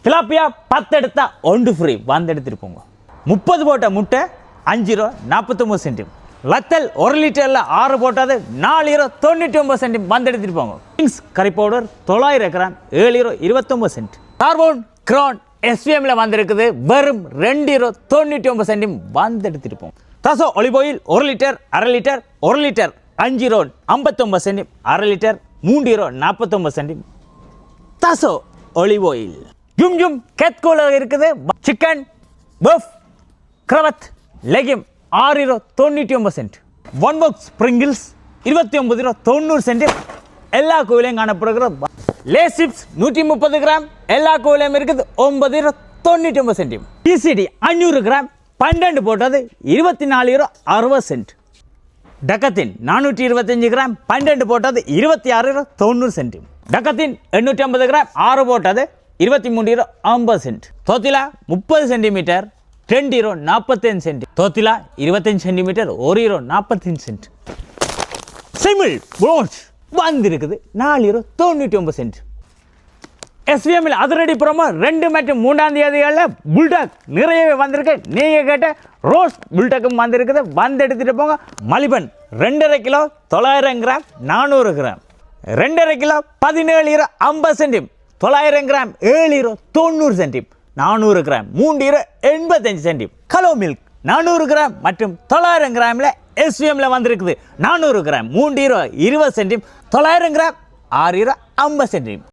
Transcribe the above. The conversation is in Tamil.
திலாப்பியா 10 எடுத்தா 1 ஃப்ரீ வந்து எடுத்துட்டு போங்க. 30 போட்ட முட்டை 5 ரூபா 49 சென்டிம். லத்தல் 1 லிட்டரில் 6 போட்டாது 4 ரூபா 99 சென்டிம் வந்து எடுத்துட்டு போங்க. கிங்ஸ் கறி பவுடர் 900 கிராம் 7 ரூபா 29 சென்ட். கார்போன் கிரான் SVMல வந்திருக்குது வெறும் 2 ரூபா 99 சென்டிம் வந்து எடுத்துட்டு போங்க. தசோ olive oil 1 litre 1/2 litre 1 litre 5 ரூபா 59 சென்டிம் 1/2 லிட்டர் 3 ரூபா 49 சென்டிம். தசோ ஒலிவ் ஆயில் ஜும் ஜும் கேத்கோல இருக்குது. சிக்கன் பஃப் கிரவத் லெகிம் 6 ரூபா 99 சென்ட். 1 பாக்ஸ் ஸ்ப்ரிங்கிள்ஸ் 29 ரூபா 90 சென்ட். எல்லா கோவிலையும் காணப்படுகிற லேஸ் சிப்ஸ் 130 கிராம் எல்லா கோவிலையும் இருக்குது 9 ரூபா 99 சென்டிம். TCD 500 கிராம் 12 போட்டது 24 ரூபா 60 சென்ட். டக்கத்தின் 425 கிராம் 12 போட்டது 26 ரூபா 90 சென்டிம். டக்கத்தின் 850 கிராம் 6 போட்டது 23 ரூபா 50 சென்ட். தோத்திலா 30 சென்டிமீட்டர் 2 ரூபா 45 சென்ட். தோத்திலா 25 சென்டிமீட்டர் 1 ரூபா 45 சென்ட். சிமிழ் ப்ரோன்ஸ் வந்திருக்குது 4 ரூபா 99 சென்ட். SVMல அதிரடி ப்ரோமோ 2 மற்றும் 3ஆம் தேதிகளில் புல்டாக் நிறையவே வந்திருக்கு. நீங்கள் கேட்ட ரோஸ் புல்டாக்கும் வந்திருக்குது வந்து எடுத்துகிட்டு போங்க. Maliban 2.5 kilo 900 gram 400 gram 2.5 kilo 17 ரூபா 50 சென்டிம். 900 கிராம் 7 ரூபா 90 சென்டிம். 400 கிராம் 3 ரூபா 85 சென்டிம். கலோ மில்க் 400 கிராம் மற்றும் 900 கிராமில் SVMல வந்திருக்குது. 400 கிராம் 3 ரூபா 20 சென்டிம். 900 கிராம் 6 ரூபா 50 சென்டிம்.